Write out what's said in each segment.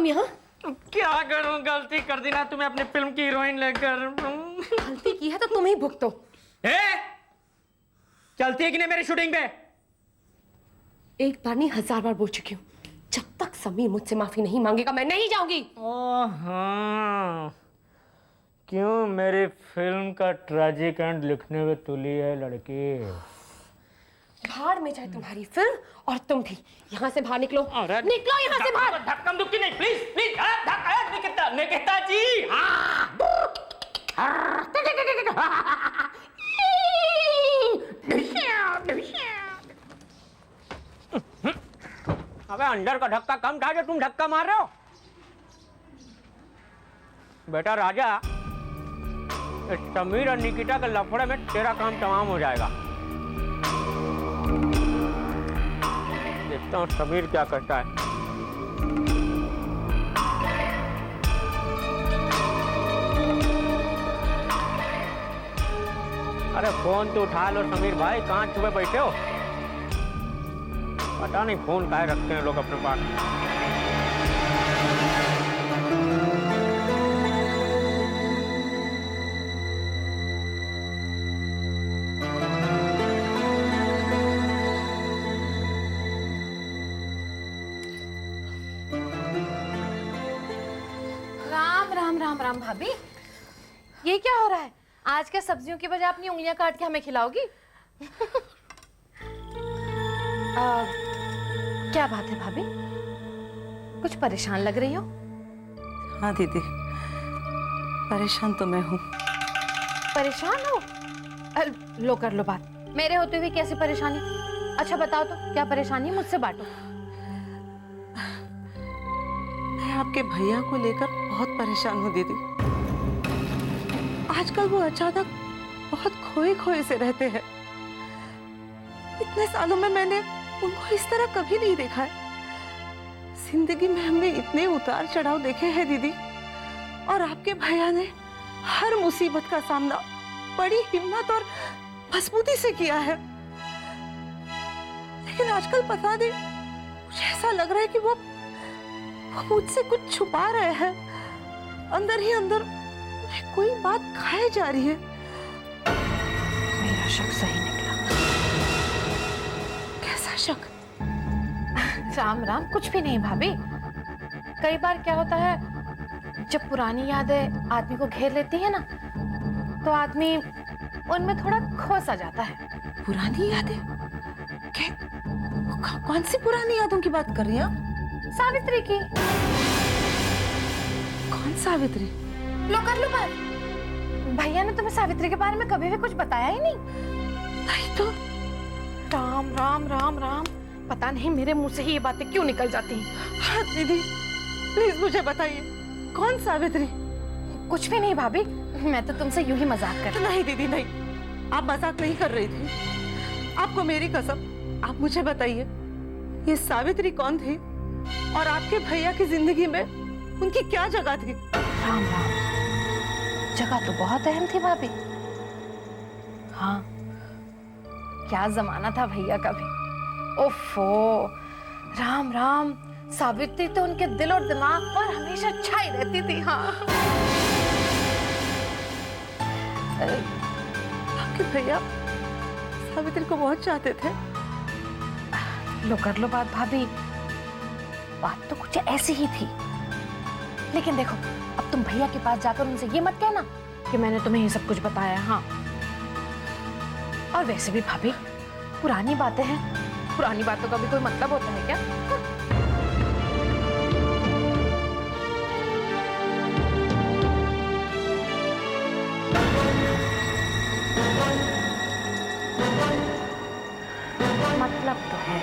तुम यहाँ? क्या करूं, गलती कर दी ना तुम्हें अपनी फिल्म की हीरोइन लेकर। गलती की है तो तुम ही भुगतो। चलती है कि नहीं मेरी शूटिंग पे? एक बार नहीं 1000 बार बोल चुकी हूँ, जब तक समीर मुझसे माफी नहीं मांगेगा मैं नहीं जाऊंगी। हाँ, क्यों मेरी फिल्म का ट्रेजिक एंड लिखने में तुली है लड़की? बाहर में जाए तुम्हारी फिल्म और तुम भी। यहाँ से बाहर निकलो, निकलो यहाँ से बाहर। धक्कम धुक्की नहीं, प्लीज प्लीज। निकिता निकिता जी। अबे अंदर का धक्का कम था जो तुम धक्का मार रहे हो। बेटा राजा, इस समीर और निकिता के लफड़े में तेरा काम तमाम हो जाएगा। देखता हूँ समीर क्या करता है। अरे फोन तो उठा लो समीर भाई, कहाँ छुपे बैठे हो? पता नहीं फोन काहे रखते हैं लोग अपने पास। राम राम राम राम भाभी, ये क्या हो रहा है? आज क्या सब्जियों की बजाय अपनी उंगलियां काट के हमें खिलाओगी? क्या बात है भाभी, कुछ परेशान लग रही हो? हाँ दीदी, परेशान तो मैं हूँ। परेशान हो? लो कर लो बात, मेरे होते हुए कैसी परेशानी? अच्छा बताओ तो क्या परेशानी है, मुझसे बांटो। मैं आपके भैया को लेकर बहुत परेशान हूँ दीदी। आजकल वो अचानक बहुत खोए खोए से रहते हैं। इतने सालों में मैंने उनको इस तरह कभी नहीं देखा है। जिंदगी में हमने इतने उतार चढ़ाव देखे हैं दीदी, और आपके भैया ने हर मुसीबत का सामना बड़ी हिम्मत और मजबूती से किया है। लेकिन आजकल पता नहीं, मुझे ऐसा लग रहा है कि वो मुझसे कुछ छुपा रहे हैं। अंदर ही अंदर कोई बात खाए जा रही है। मेरा शक सही निकला। कैसा शक? राम राम, कुछ भी नहीं भाभी। कई बार क्या होता है, जब पुरानी यादें आदमी को घेर लेती है ना, तो आदमी उनमें थोड़ा खो सा जाता है। पुरानी यादें? कौन सी पुरानी यादों की बात कर रही हैं? सावित्री की। कौन सावित्री? लो कर लो बात। भैया ने तुम्हें सावित्री के बारे में कभी भी कुछ बताया ही नहीं। नहीं तो। राम राम राम राम, पता नहीं मेरे मुंह से ही ये बातें क्यों निकल जाती हैं। हाँ दीदी, प्लीज मुझे बताइए, कौन सावित्री? कुछ भी नहीं भाभी, मैं तो तुमसे यूं ही मजाक कर रही। नहीं दीदी नहीं, आप मजाक नहीं कर रही थी। आपको मेरी कसम, आप मुझे बताइए, ये सावित्री कौन थी और आपके भैया की जिंदगी में उनकी क्या जगह थी? राम राम, जगह तो बहुत अहम थी भाभी। हाँ, क्या जमाना था भैया का भी। ओफो, राम राम, सावित्री तो उनके दिल और दिमाग पर हमेशा छाई रहती थी। हाँ, आपके भैया सावित्री को बहुत चाहते थे। लो कर लो बात भाभी, बात तो कुछ ऐसी ही थी। लेकिन देखो, अब तुम भैया के पास जाकर उनसे ये मत कहना कि मैंने तुम्हें ये सब कुछ बताया। हाँ, और वैसे भी भाभी, पुरानी बातें हैं, पुरानी बातों का भी कोई मतलब होता है क्या? मतलब तो है।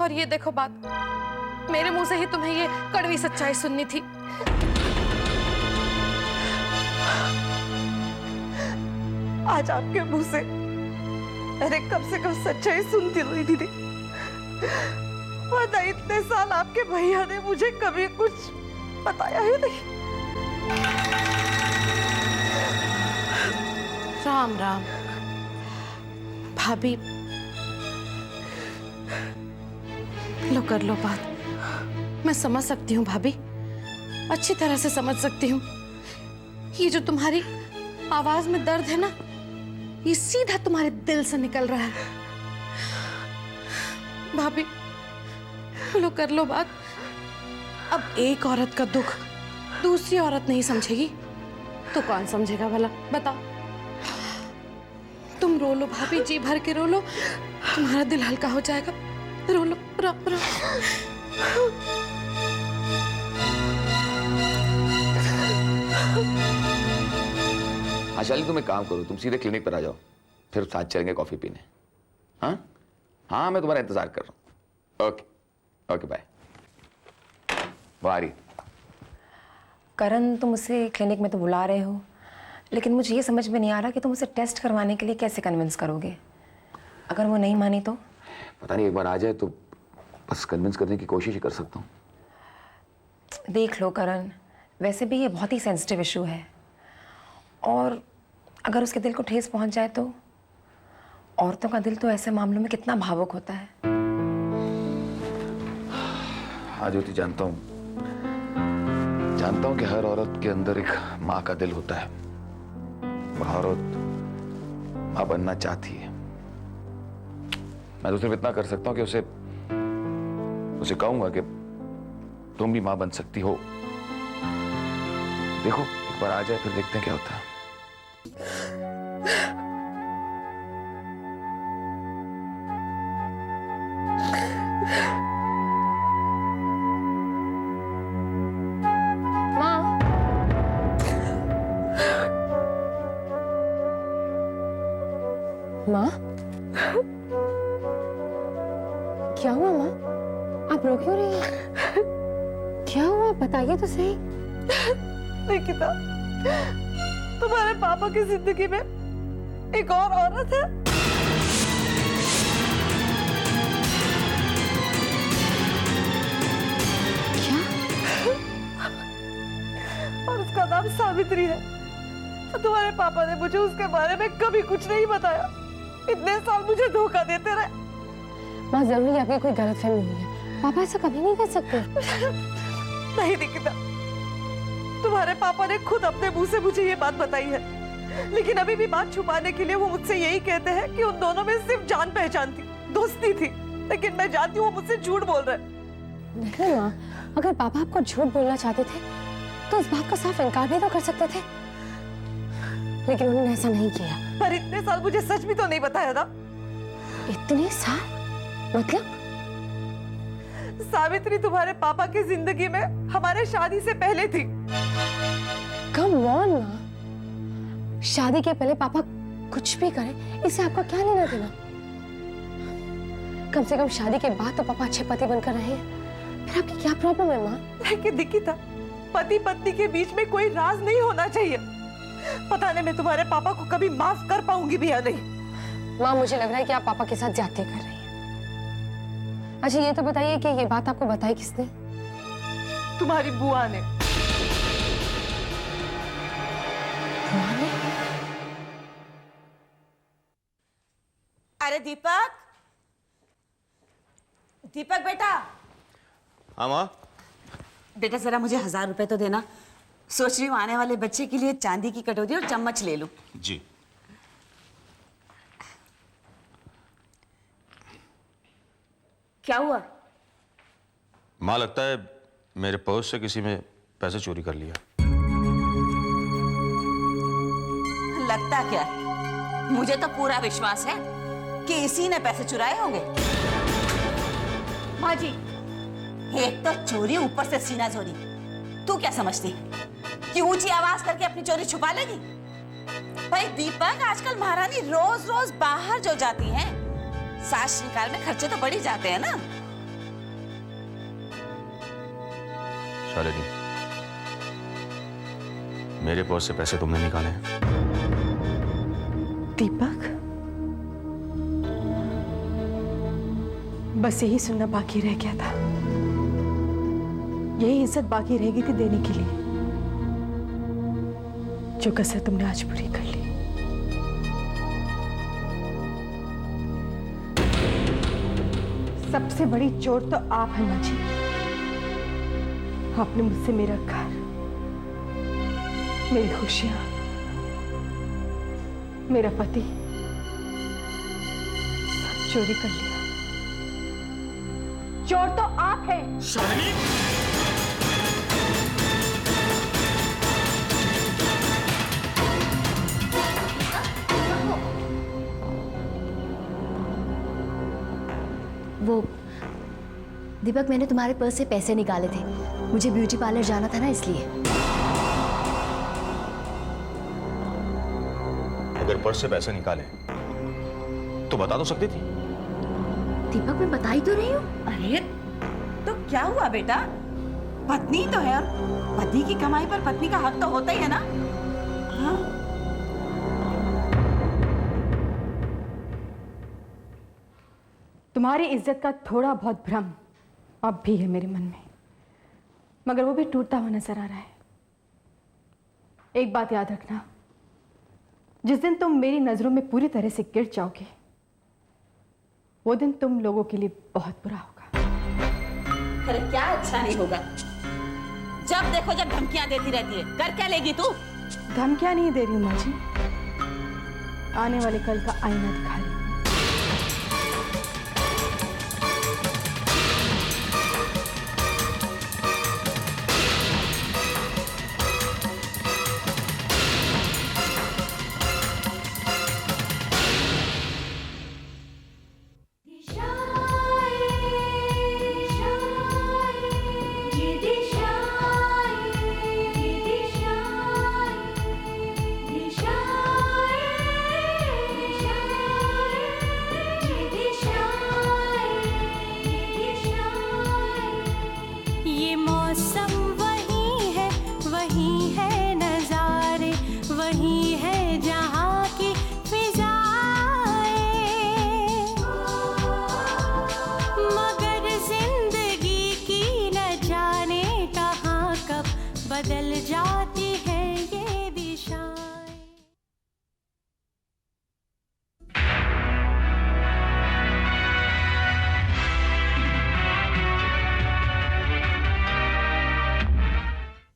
और ये देखो बात, मेरे मुंह से ही तुम्हें ये कड़वी सच्चाई सुननी थी। आज आपके मुंह से मैंने कम से कम सच्चाई सुनती रही दीदी, वरना इतने साल आपके भैया ने मुझे कभी कुछ बताया ही नहीं। राम राम भाभी, लो कर लो बात। मैं समझ सकती हूँ भाभी, अच्छी तरह से समझ सकती हूँ। ये जो तुम्हारी आवाज में दर्द है ना, ये सीधा तुम्हारे दिल से निकल रहा है। भाभी लो कर लो बात। अब एक औरत का दुख दूसरी औरत नहीं समझेगी तो कौन समझेगा भला, बताओ। तुम रो लो भाभी, जी भर के रो लो, तुम्हारा दिल हल्का हो जाएगा। रो लो, रो रो। आशाली, तुम एक काम करो, तुम सीधे क्लिनिक पर आ जाओ, फिर साथ चलेंगे कॉफी पीने। हाँ हाँ, मैं तुम्हारा इंतजार कर रहा हूँ। Okay okay, bye. वो आ रही। करण, तुम उसे क्लिनिक में तो बुला रहे हो, लेकिन मुझे ये समझ में नहीं आ रहा कि तुम उसे टेस्ट करवाने के लिए कैसे कन्विंस करोगे। अगर वो नहीं मानी तो? पता नहीं, एक बार आ जाए तो बस कन्विंस करने की कोशिश ही कर सकता हूँ। देख लो करण, वैसे भी ये बहुत ही सेंसिटिव इशू है, और अगर उसके दिल को ठेस पहुंच जाए तो? औरतों का दिल तो ऐसे मामलों में कितना भावुक होता है। हाँ ज्योति, जानता हूँ कि हर औरत के अंदर एक माँ का दिल होता है। वह औरत माँ बनना चाहती है। मैं तो सिर्फ इतना कर सकता हूँ कि उसे कहूंगा कि तुम भी माँ बन सकती हो। देखो, एक बार आ जाए, फिर देखते हैं क्या होता है। माँ, क्या हुआ माँ? आप रो क्यों रही हैं? क्या हुआ, बताइए तो सही। निकिता, तुम्हारे पापा की जिंदगी में एक और औरत है। क्या? और उसका नाम सावित्री है। तुम्हारे पापा ने मुझे उसके बारे में कभी कुछ नहीं बताया। इतने साल मुझे धोखा देते रहे। माँ, जरूरी आपकी कोई गलतफहमी हुई है। पापा ऐसा कभी नहीं कर सकते। नहीं निकिता, तुम्हारे पापा ने खुद अपने मुंह से मुझे ये बात बताई है, लेकिन अभी भी बात छुपाने के लिए वो मुझसे यही कहते हैं कि उन दोनों में सिर्फ जान पहचान थी, दोस्ती थी। लेकिन मैं जानती हूँ वो मुझसे झूठ बोल रहे हैं। देखिए माँ, अगर पापा आपको झूठ बोलना चाहते थे तो इस बात का साफ इनकार भी तो कर सकते थे, लेकिन उन्होंने ऐसा नहीं किया। पर इतने साल मुझे सच भी तो नहीं बताया था। इतने साल? मतलब? सावित्री तुम्हारे पापा की जिंदगी में हमारे शादी से पहले थी। कम ऑन माँ, शादी के पहले पापा कुछ भी करें, इससे आपका क्या लेना देना? कम से कम शादी के बाद तो पापा अच्छे पति बनकर रहे हैं। फिर आपकी क्या प्रॉब्लम है माँ? लेकिन निकिता, पति पत्नी के बीच में कोई राज नहीं होना चाहिए। पता नहीं मैं तुम्हारे पापा को कभी माफ कर पाऊंगी भी या नहीं। माँ, मुझे लग रहा है कि आप पापा के साथ ज्यादती कर रही हैं। अच्छा ये तो बताइए कि ये बात आपको बताई किसने? तुम्हारी बुआ ने। बुआ ने? अरे दीपक, दीपक बेटा। हाँ माँ। बेटा जरा मुझे 1000 रुपए तो देना। सोच रही हूँ आने वाले बच्चे के लिए चांदी की कटोरी और चम्मच ले लूं। जी। क्या हुआ? माँ, लगता है मेरे पर्स से किसी ने पैसे चोरी कर लिया। लगता क्या? मुझे तो पूरा विश्वास है कि इसी ने पैसे चुराए होंगे। माँ जी, एक तो चोरी, ऊपर से सीना चोरी। तू क्या समझती कि ऊंची आवाज करके अपनी चोरी छुपा लेगी? भाई दीपक, आजकल महारानी रोज रोज बाहर जो जाती हैं, साज श्रृंगार में खर्चे तो बढ़ ही जाते हैं ना। शालिनी, मेरे पर्स से पैसे तुमने निकाले हैं? दीपक, बस यही सुनना बाकी रह गया था। यही इज्जत बाकी रहेगी थी देने के लिए, जो कसर तुमने आज पूरी कर ली। सबसे बड़ी चोर तो आप हैं माँ जी। आपने मुझसे मेरा घर, मेरी खुशियां, मेरा पति सब चोरी कर लिया। चोर तो आप हैं। वो दीपक, मैंने तुम्हारे पर्स से पैसे निकाले थे, मुझे ब्यूटी पार्लर जाना था ना, इसलिए। अगर पर्स से पैसे निकाले तो बता तो सकती थी। दीपक, मैं बता ही तो रही हूँ। अरे तो क्या हुआ बेटा, पत्नी तो है और पति की कमाई पर पत्नी का हक तो होता ही है ना। हाँ? तुम्हारी इज्जत का थोड़ा बहुत भ्रम अब भी है मेरे मन में, मगर वो भी टूटता हुआ नजर आ रहा है। एक बात याद रखना, जिस दिन तुम मेरी नजरों में पूरी तरह से गिर जाओगे, वो दिन तुम लोगों के लिए बहुत बुरा होगा। अरे क्या अच्छा नहीं होगा, जब देखो जब धमकियां देती रहती है। कर क्या लेगी तू? धमकियां नहीं दे रही हूं माँ जी, आने वाले कल का आईना दिखा रही हूं।